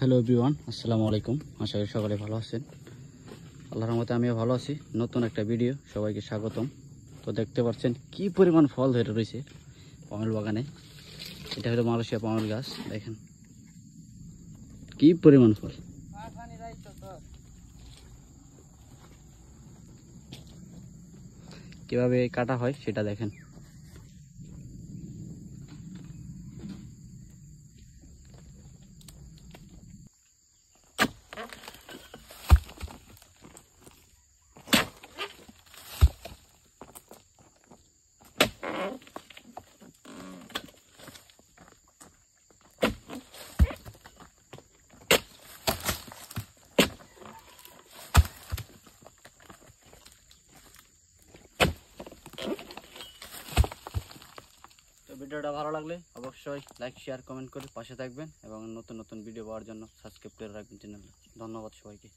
Hello everyone, আসসালামু আলাইকুম। আশা করি সকলে ভালো আছেন। আল্লাহর রহমতে আমিও ভালো আছি। নতুন একটা ভিডিও, সবাইকে স্বাগতম। তো দেখতে পাচ্ছেন কি পরিমাণ ফল ধরে রয়েছে পামেল বাগানে। এটা হলো মালয়েশিয়া পামেল গাছ। দেখেন কি পরিমাণ ফল। কিভাবে কাটা হয় সেটা দেখেন। তো ভিডিওটা ভালো লাগলে অবশ্যই লাইক, শেয়ার, কমেন্ট করে পাশে থাকবেন এবং নতুন নতুন ভিডিও পাওয়ার জন্য সাবস্ক্রাইব করে রাখবেন চ্যানেলটা। ধন্যবাদ সবাইকে।